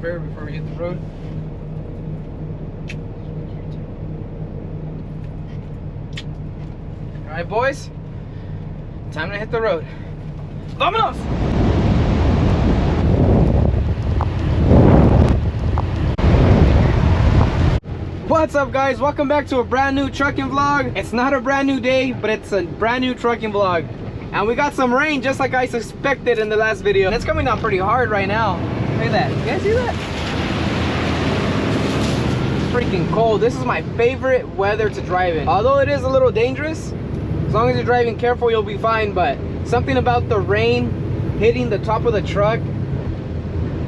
prepare before we hit the road. Alright boys, time to hit the road. Vámonos! What's up guys, welcome back to a brand new trucking vlog. It's not a brand new day, but it's a brand new trucking vlog. And we got some rain just like I suspected in the last video. And it's coming down pretty hard right now. Look at that, you guys see that? It's freaking cold. This is my favorite weather to drive in. Although it is a little dangerous, as long as you're driving careful, you'll be fine. But something about the rain hitting the top of the truck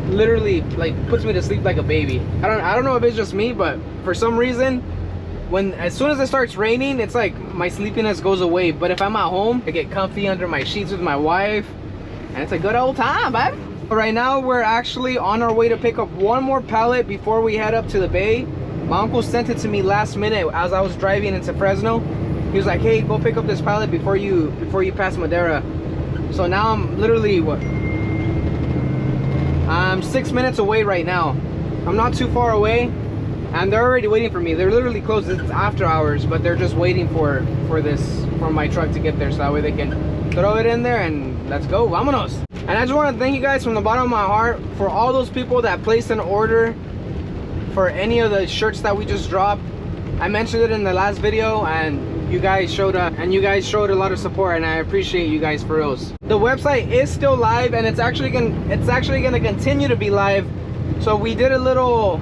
literally like puts me to sleep like a baby. I don't know if it's just me, but for some reason, as soon as it starts raining, it's like my sleepiness goes away. But if I'm at home, I get comfy under my sheets with my wife, and it's a good old time, babe. Right now, we're actually on our way to pick up one more pallet before we head up to the bay. My uncle sent it to me last minute as I was driving into Fresno. He was like, hey, go pick up this pallet before you pass Madera. So now I'm literally, I'm 6 minutes away right now. I'm not too far away, and they're already waiting for me. They're literally closed. It's after hours, but they're just waiting for my truck to get there, so that way they can throw it in there and let's go. Vámonos. And I just want to thank you guys from the bottom of my heart for all those people that placed an order for any of the shirts that we just dropped. I mentioned it in the last video, and you guys showed up, and you guys showed a lot of support, and I appreciate you guys for those. The website is still live, and it's actually gonna continue to be live. So we did a little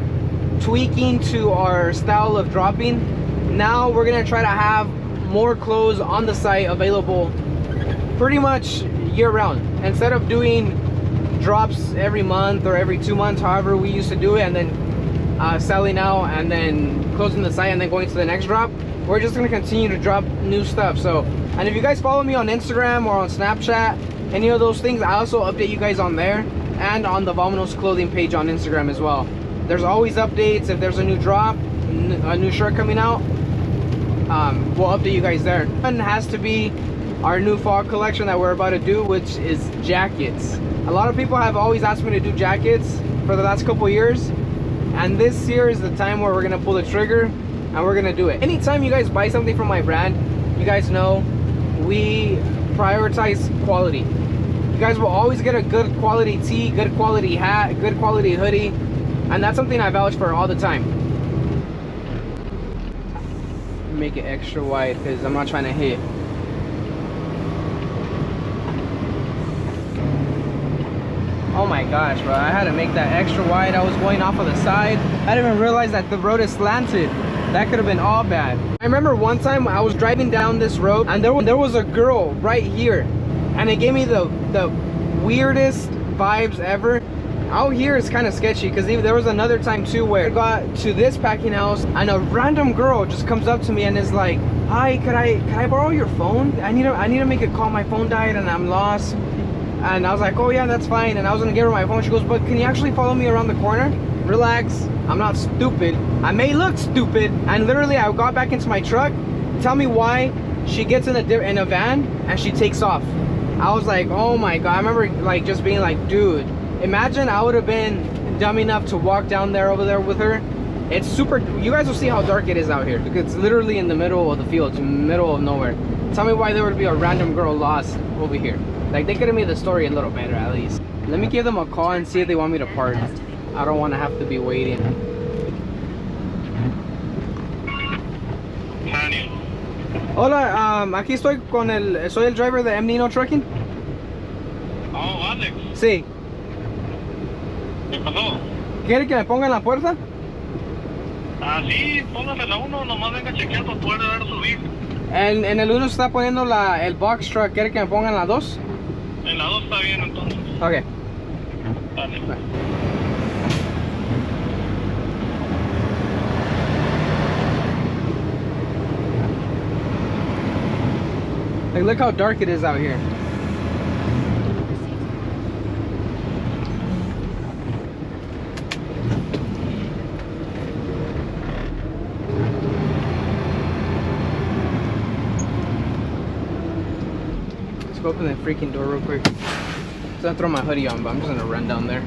tweaking to our style of dropping. Now we're gonna try to have more clothes on the site available pretty much year-round, instead of doing drops every month or every 2 months, however we used to do it, and then selling out and then closing the site and then going to the next drop. We're just gonna continue to drop new stuff. So, and if you guys follow me on Instagram or on Snapchat, any of those things, I also update you guys on there and on the Vámonos clothing page on Instagram as well. There's always updates. If there's a new drop, a new shirt coming out, we'll update you guys there. One has to be our new fall collection that we're about to do, which is jackets. A lot of people have always asked me to do jackets for the last couple years, and this year is the time where we're gonna pull the trigger and we're gonna do it. Anytime you guys buy something from my brand, you guys know we prioritize quality. You guys will always get a good quality tee, good quality hat, good quality hoodie, and that's something I vouch for all the time. Make it extra wide because I'm not trying to hit. Oh my gosh, bro, I had to make that extra wide. I was going off of the side. I didn't even realize that the road is slanted. That could have been all bad. I remember one time I was driving down this road, and there was a girl right here, and it gave me the weirdest vibes ever. Out here is kind of sketchy, because there was another time too where I got to this packing house and a random girl just comes up to me and is like, hi, could I borrow your phone? I need to make a call. My phone died and I'm lost. And I was like, oh yeah, that's fine. And I was gonna give her my phone. She goes, but can you actually follow me around the corner? Relax, I'm not stupid. I may look stupid. And literally I got back into my truck. Tell me why she gets in a van and she takes off. I was like, oh my God. I remember like just being like, dude, imagine I would have been dumb enough to walk down there over there with her. It's super, you guys will see how dark it is out here, because it's literally in the middle of the field, it's in the middle of nowhere. Tell me why there would be a random girl lost over here. Like, they could have made the story a little better at least. Let me give them a call and see if they want me to park. I don't want to have to be waiting. Hola, aquí estoy con soy el driver de M. Nino Trucking. Oh, Alex. Sí. ¿Qué pasó? ¿Quiere que me ponga en la puerta? Ah, sí, póngase la 1, nomás venga chequeando, puede dar subir. En el 1 está poniendo el box truck. ¿Quiere que me ponga en la 2? En la 2 está bien, entonces. Ok. Dale. Like, look how dark it is out here. Let's go open that freaking door real quick. I'm gonna throw my hoodie on, but I'm just gonna run down there.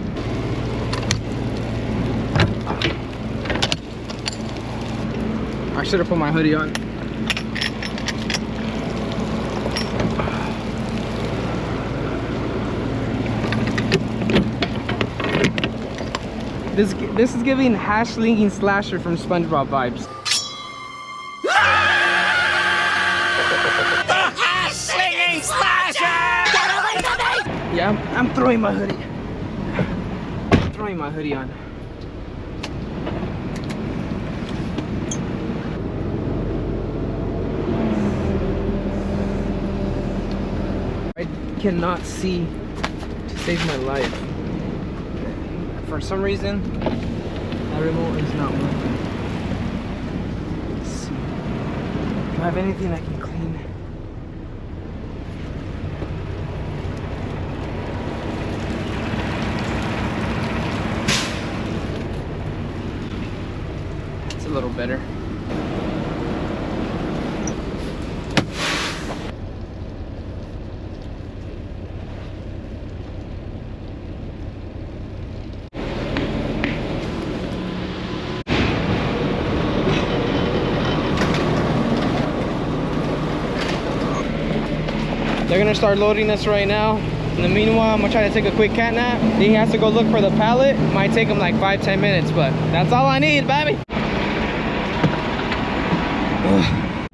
I should have put my hoodie on. This is giving hash-slinging slasher from SpongeBob vibes. Hash-slinging slasher! Yeah, I'm throwing my hoodie. I'm throwing my hoodie on. I cannot see to save my life. For some reason, that remote is not working. Let's see. Do I have anything I can clean? It's a little better. They're gonna start loading this right now. In the meanwhile, I'm gonna try to take a quick cat nap. He has to go look for the pallet. Might take him like 5-10 minutes, but that's all I need, baby.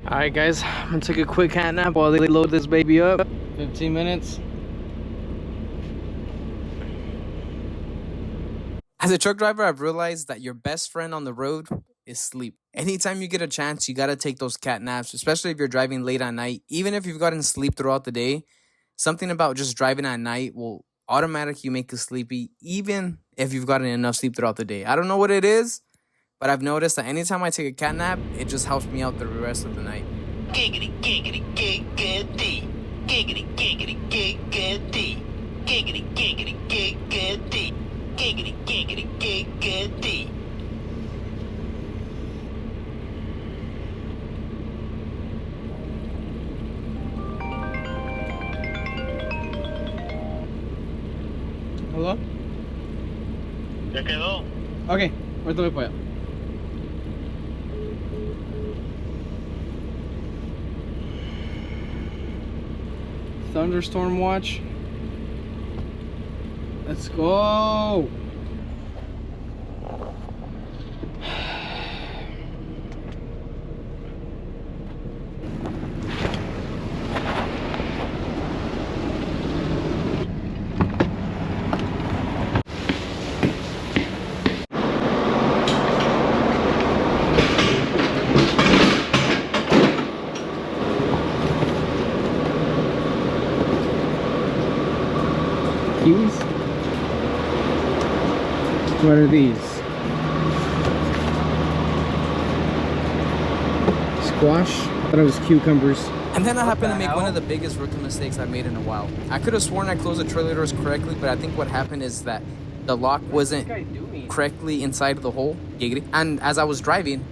All right, guys, I'm gonna take a quick cat nap while they load this baby up. 15 minutes. As a truck driver, I've realized that your best friend on the road is sleep. Anytime you get a chance, you gotta take those cat naps, especially if you're driving late at night. Even if you've gotten sleep throughout the day, something about just driving at night will automatically make you sleepy, even if you've gotten enough sleep throughout the day. I don't know what it is, but I've noticed that anytime I take a cat nap, it just helps me out the rest of the night. Giggity, giggity, giggity. Giggity, giggity, giggity. Giggity, giggity, giggity. Giggity, giggity, giggity. Hello? ¿Ya quedó? Ok, ahorita voy para allá. Thunderstorm watch. Let's go. Kiwis? What are these? Squash? I thought it was cucumbers. And then I happened to make one of the biggest rookie mistakes I've made in a while. I could have sworn I closed the trailer doors correctly, but I think what happened is that the lock wasn't correctly inside of the hole. Giggity. And as I was driving,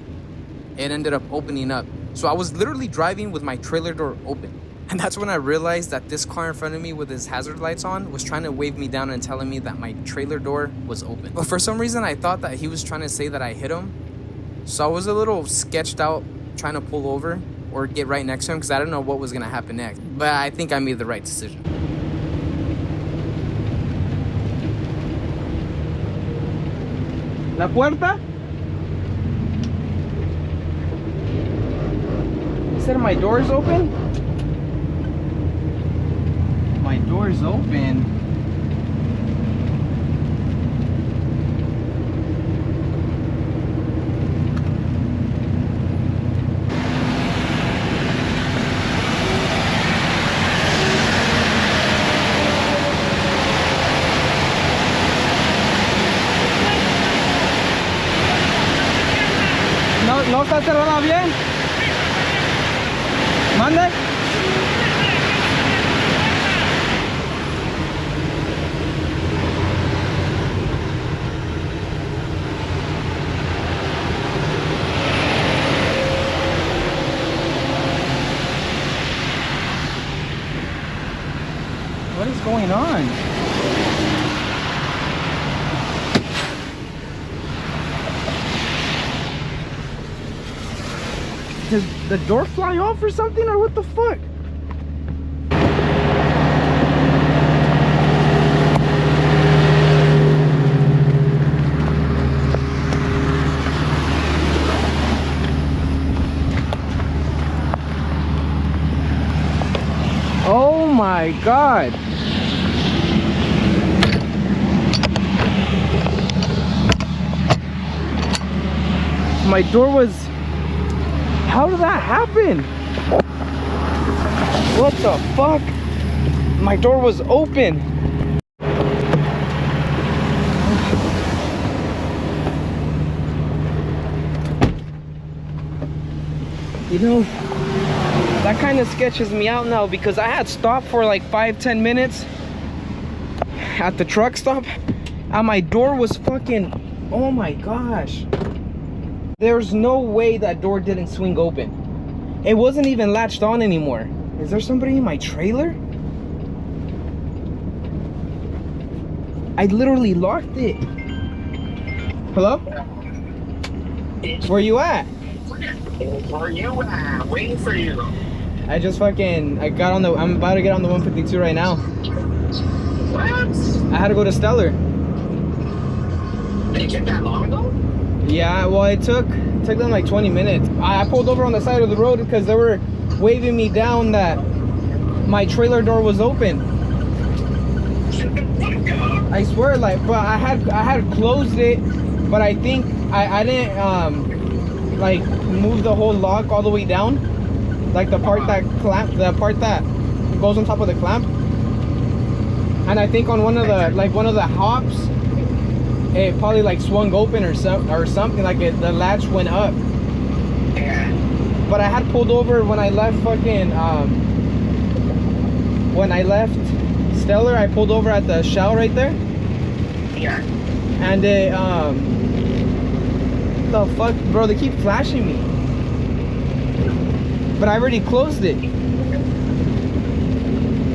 it ended up opening up. So I was literally driving with my trailer door open. And that's when I realized that this car in front of me with his hazard lights on was trying to wave me down and telling me that my trailer door was open. But for some reason, I thought that he was trying to say that I hit him. So I was a little sketched out trying to pull over or get right next to him because I didn't know what was going to happen next. But I think I made the right decision. La puerta? You said my door's open? My door's open. ¿No está cerrada bien? ¿Mande? What is going on? does the door fly off or something, or what the fuck? Oh my god. My door was... How did that happen? What the fuck? My door was open. You know, that kind of sketches me out now, because I had stopped for like 5-10 minutes at the truck stop and my door was fucking... Oh my gosh. There's no way that door didn't swing open. It wasn't even latched on anymore. Is there somebody in my trailer? I literally locked it. Hello? Where you at? Where you at? Waiting for you. I just fucking... I'm about to get on the 152 right now. What? I had to go to Stellar. Did it take that long though? Yeah, well, it took them like 20 minutes. I pulled over on the side of the road because they were waving me down that my trailer door was open. I swear, like, but I had closed it, but I think I didn't like move the whole lock all the way down, like the part that goes on top of the clamp. And I think on one of the hops, it probably like swung open or something, like the latch went up. But I had pulled over when I left when I left Stellar. I pulled over at the Shell right there. Yeah. And it the fuck, bro, they keep flashing me. But I already closed it.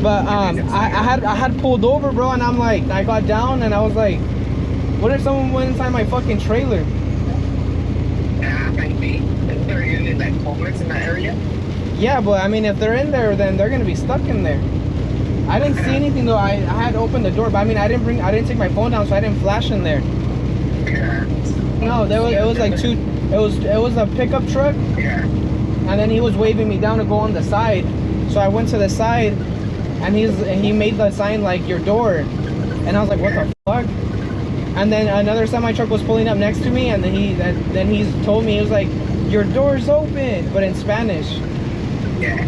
But I had pulled over, bro, and I'm like, I got down and I was like, what if someone went inside my fucking trailer? Yeah, maybe. Is there any like homeless in that area? Yeah, but I mean, if they're in there, then they're gonna be stuck in there. I didn't see anything though. I had opened the door, but I mean, I didn't take my phone down, so I didn't flash in there. Yeah. No, it was like it was a pickup truck. Yeah. And then he was waving me down to go on the side. So I went to the side, and he made the sign like your door, and I was like, what the fuck? And then another semi truck was pulling up next to me, and then he told me, he was like, your door's open, but in Spanish. Yeah.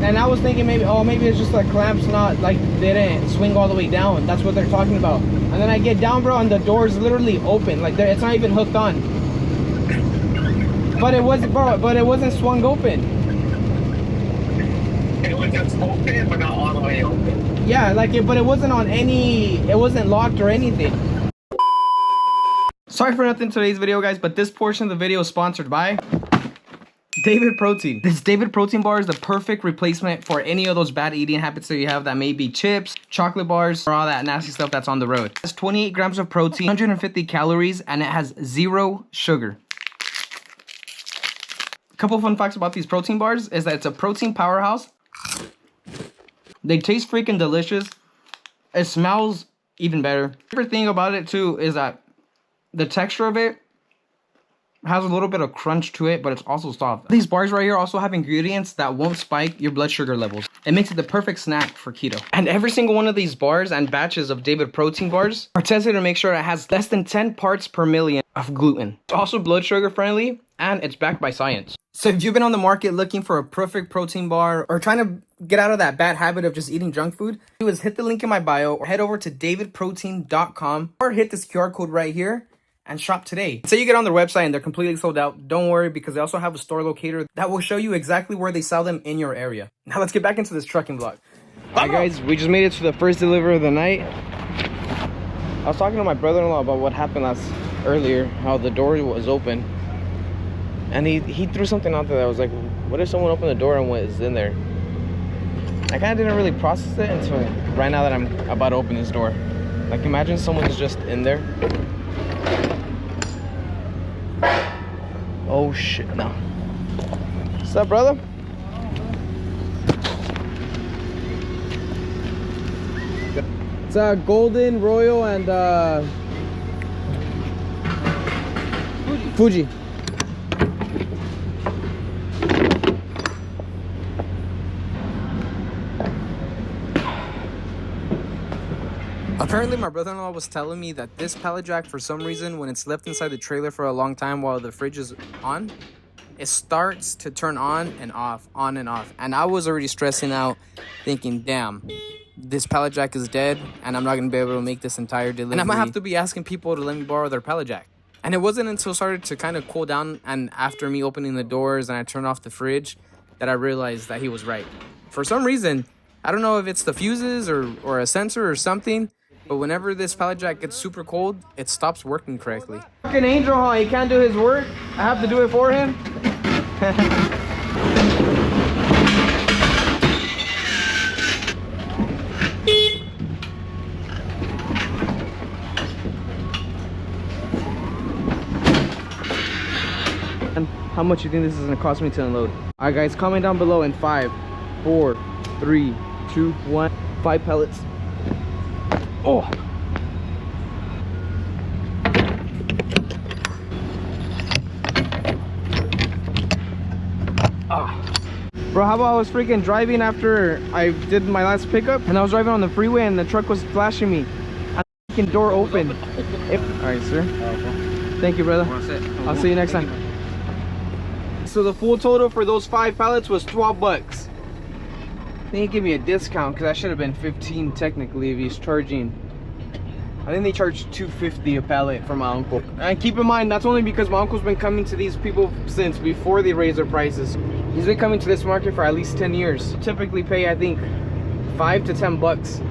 And I was thinking maybe it's just the clamps not like they didn't swing all the way down. That's what they're talking about. And then I get down, bro, and the door's literally open, like it's not even hooked on. But it wasn't, bro. But it wasn't swung open. It was just open, but not all the way open. Yeah, like it, but it wasn't on any. It wasn't locked or anything. Sorry for nothing today's video, guys, but this portion of the video is sponsored by David Protein. This David Protein bar is the perfect replacement for any of those bad eating habits that you have, that may be chips, chocolate bars, or all that nasty stuff that's on the road. It has 28 grams of protein, 150 calories, and it has 0 sugar. A couple fun facts about these protein bars is that it's a protein powerhouse. They taste freaking delicious. It smells even better. My favorite thing about it too is that the texture of it has a little bit of crunch to it, but it's also soft. These bars right here also have ingredients that won't spike your blood sugar levels. It makes it the perfect snack for keto. And every single one of these bars and batches of David Protein bars are tested to make sure it has less than 10 parts per million of gluten. It's also blood sugar friendly, and it's backed by science. So if you've been on the market looking for a perfect protein bar or trying to get out of that bad habit of just eating junk food, do is hit the link in my bio or head over to davidprotein.com or hit this QR code right here and shop today. Say you get on their website and they're completely sold out, don't worry, because they also have a store locator that will show you exactly where they sell them in your area. Now let's get back into this trucking vlog. Alright guys, we just made it to the first delivery of the night. I was talking to my brother-in-law about what happened earlier, how the door was open. And he threw something out there that was like, what if someone opened the door and was in there? I kind of didn't really process it until right now that I'm about to open this door. Like, imagine someone's just in there. Oh shit, no. What's up, brother? It's Golden, Royal, and Fuji. Apparently, my brother-in-law was telling me that this pallet jack, for some reason, when it's left inside the trailer for a long time while the fridge is on, it starts to turn on and off, on and off. And I was already stressing out, thinking, damn, this pallet jack is dead, and I'm not going to be able to make this entire delivery. And I might have to be asking people to let me borrow their pallet jack. And it wasn't until it started to kind of cool down, and after me opening the doors and I turned off the fridge, that I realized that he was right. For some reason, I don't know if it's the fuses or a sensor or something, but whenever this pallet jack gets super cold, it stops working correctly. Fucking Angel, huh? He can't do his work. I have to do it for him. And how much you think this is gonna cost me to unload? All right, guys, comment down below in 5, 4, 3, 2, 1. 5 pellets. Oh. Bro, how about I was freaking driving after I did my last pickup, and I was driving on the freeway and the truck was flashing me and the freaking door open. Alright, sir. Thank you, brother. I'll see you next time. So the full total for those 5 pallets was 12 bucks. They didn't give me a discount because that should have been 15 technically if he's charging. I think they charge $2.50 a pallet for my uncle. And keep in mind, that's only because my uncle's been coming to these people since before they raised their prices. He's been coming to this market for at least 10 years. Typically pay, I think, 5 to 10 bucks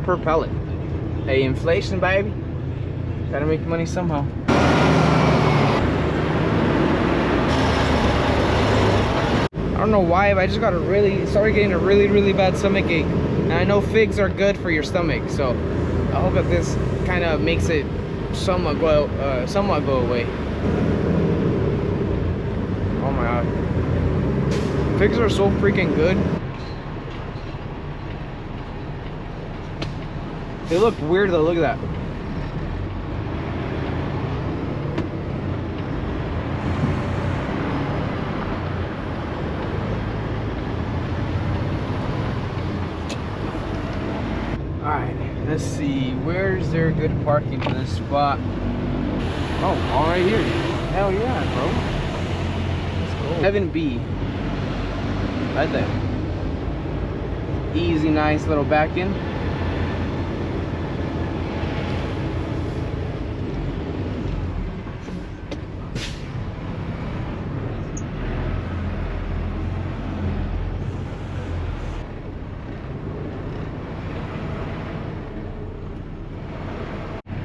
per pallet. Hey, inflation, baby. Gotta make money somehow. I don't know why, but I just started getting a really bad stomach ache. And I know figs are good for your stomach, so I hope that this kind of makes it somewhat go away. Oh my god. Figs are so freaking good. They look weird though, look at that. Alright, let's see, where's there good parking for this spot? Oh, all right here. Hell yeah, bro. Let's go. 7B. Right there. Easy, nice little back in.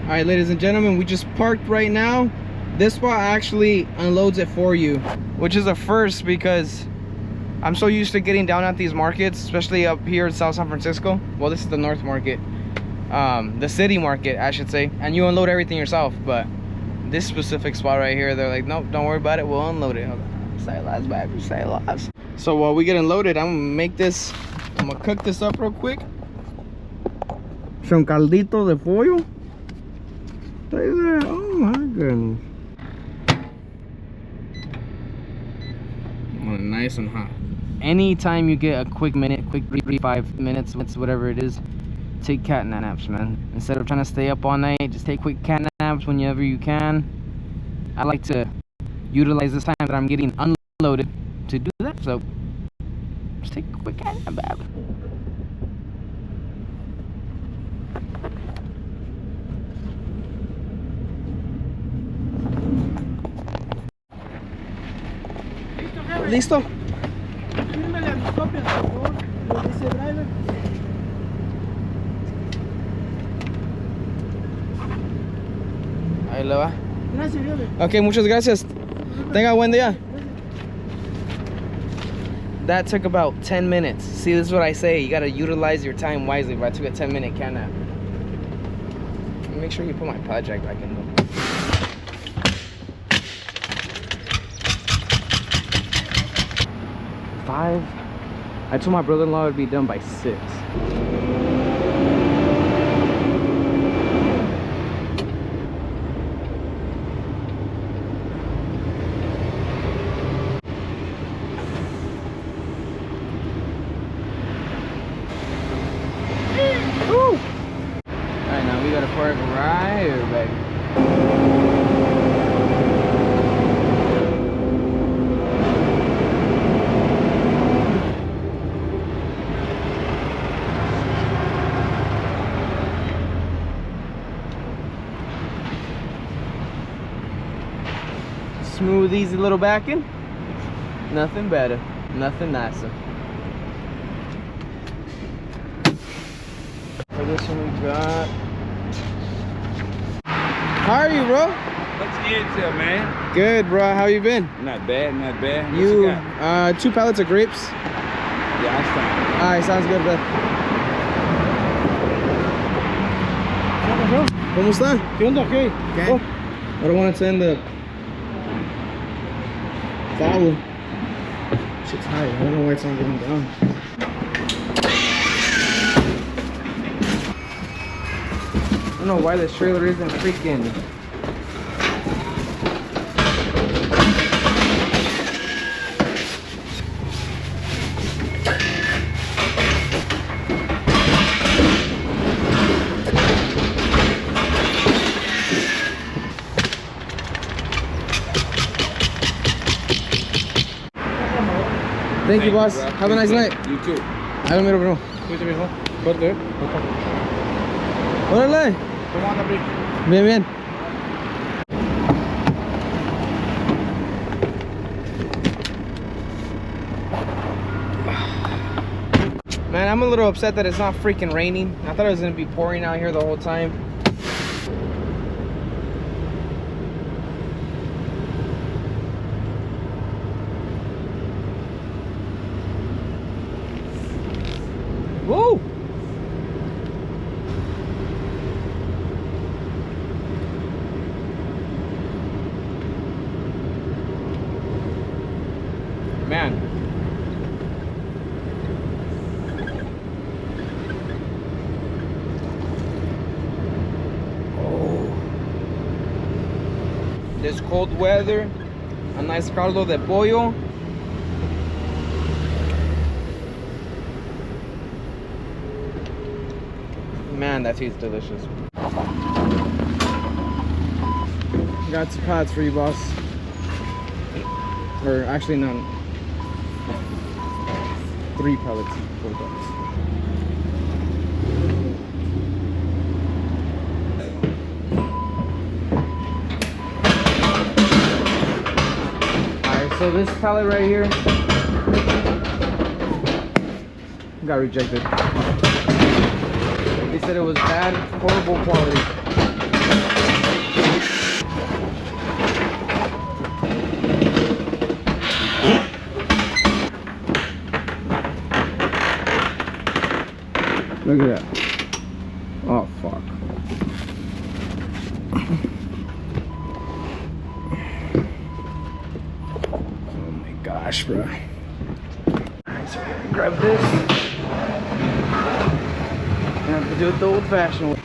All right, ladies and gentlemen, we just parked right now. This spot actually unloads it for you, which is a first because I'm so used to getting down at these markets, especially up here in South San Francisco. Well, this is the North Market, the city market, I should say, and you unload everything yourself. But this specific spot right here, they're like, nope, don't worry about it, we'll unload it. Say less, baby, say less. So while we get unloaded, I'm gonna cook this up real quick. Some caldito de pollo. Oh my goodness. Nice and hot. Anytime you get a quick 5 minutes, whatever it is, take cat naps, man. Instead of trying to stay up all night, just take quick cat naps whenever you can. I like to utilize this time that I'm getting unloaded to do that, so just take a quick cat nap, baby. ¿Listo? Fírmele a mis copias, por favor, lo dice driver. Ahí le va. Gracias, Dios. Ok, muchas gracias. Tenga buen día. That took about 10 minutes. See, this is what I say. You gotta utilize your time wisely, but I took a 10-minute cat nap. Make sure you put my project back in though. 5. I told my brother-in-law it would be done by 6. Woo! Alright, now we gotta park right here, baby. Smooth, easy little backing. Nothing better, nothing nicer. For this one we got. How are you, bro? What's the intel, man? Good, bro. How you been? Not bad, not bad. What You, got? 2 pallets of grapes. Yeah, I stand. Alright, sounds good, bro. ¿Cómo está? ¿Qué onda? ¿Qué? Okay. I don't want it to end up foul. Shit's high. I don't know why it's not getting down. I don't know why this trailer isn't freaking. Thank you, boss. bro. Have a nice night. You too. Ahí lo miro, bro. Cuídate, viejo. Corte. Órale. ¿Cómo anda, Rick? Bien, bien. Man, I'm a little upset that it's not freaking raining. I thought it was gonna be pouring out here the whole time. Woo! Man. Oh. This cold weather, a nice caldo de pollo. Man, that tastes delicious. Got 2 pots for you, boss. Or actually, none. 3 pellets. 4 bucks. Alright, so this pallet right here got rejected. They said it was bad, horrible quality. Look at that. Oh, fuck. Oh my gosh, bro. Alright, so we're gonna grab this. I have to do it the old-fashioned way.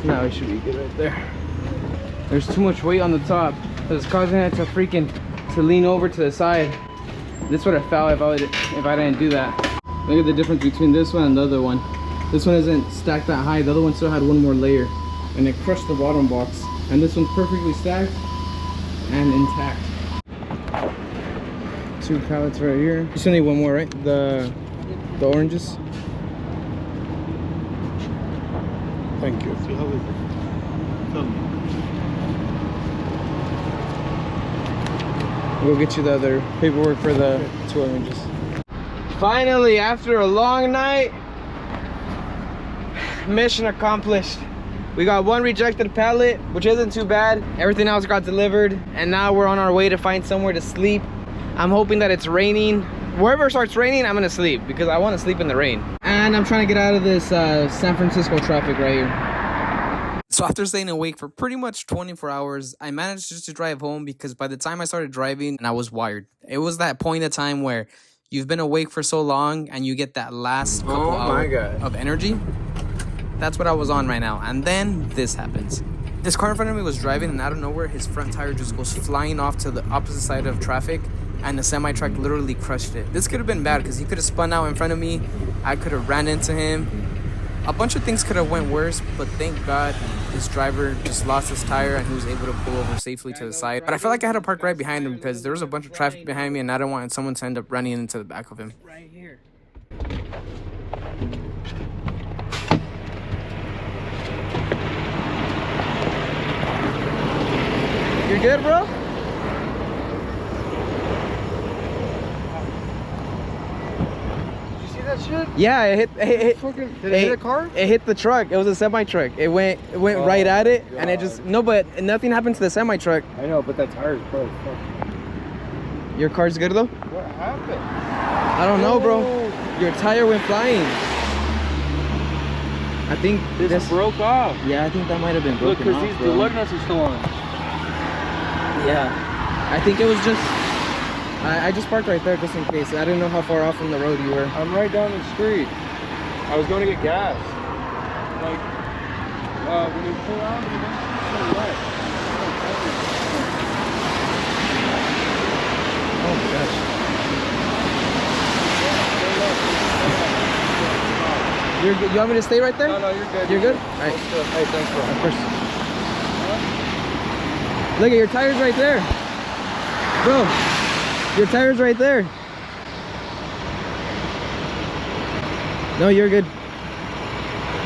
Now it should be good right there. There's too much weight on the top. It's causing it to freaking lean over to the side. This would have fell if I didn't do that. Look at the difference between this one and the other one. This one isn't stacked that high. The other one still had one more layer, and it crushed the bottom box. And this one's perfectly stacked and intact. 2 pallets right here. You still need one more, right? The oranges. Thank you. See how is it? Tell me. We'll get you the other paperwork for the 2 images. Finally, after a long night, mission accomplished. We got 1 rejected pallet, which isn't too bad. Everything else got delivered, and now we're on our way to find somewhere to sleep. I'm hoping that it's raining. Wherever it starts raining, I'm gonna sleep because I want to sleep in the rain. And I'm trying to get out of this San Francisco traffic right here. So after staying awake for pretty much 24 hours, I managed just to drive home because by the time I started driving, and I was wired. It was that point of time where you've been awake for so long and you get that last couple hours of energy. That's what I was on right now. And then this happens. This car in front of me was driving, and out of nowhere, his front tire just goes flying off to the opposite side of traffic, and the semi-truck literally crushed it. This could have been bad because he could have spun out in front of me. I could have ran into him. A bunch of things could have went worse, but thank God this driver just lost his tire and he was able to pull over safely to the side. But I felt like I had to park right behind him because there was a bunch of traffic behind me, and I didn't want someone to end up running into the back of him. Right here. You're good, bro? Did you see that shit? Yeah, it hit did it hit a car? It hit the truck. It was a semi-truck. It went right at it, God. And it just but nothing happened to the semi-truck. I know, but that tire's probably fucked. Your car's good though? What happened? I don't know, bro. Your tire went flying. I think this broke off. Yeah, I think that might have been broken Look, off, because bro. the lug nuts are still on. Yeah, I think it was just. I just parked right there just in case. I didn't know how far off from the road you were. I'm right down the street. I was going to get gas. Like, when you pull out, it's so wet. Oh my gosh. You're good. You want me to stay right there? No, you're good. You're good? All right. Hey, thanks, bro. Of course. Look at your tires right there. Bro, your tires right there. No, you're good.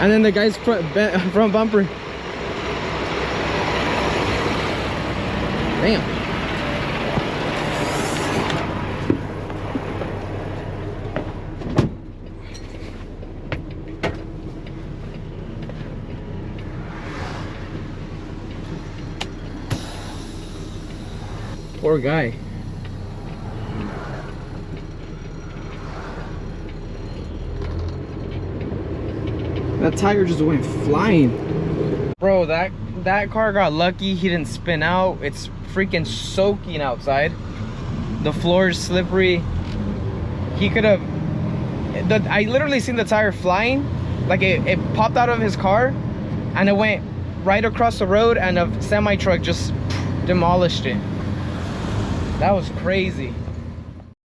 And then the guy's front bumper. Damn. Poor guy. That tire just went flying. Bro, that car got lucky. He didn't spin out. It's freaking soaking outside. The floor is slippery. He could have... I literally seen the tire flying. Like it popped out of his car and it went right across the road, and a semi-truck just demolished it. That was crazy.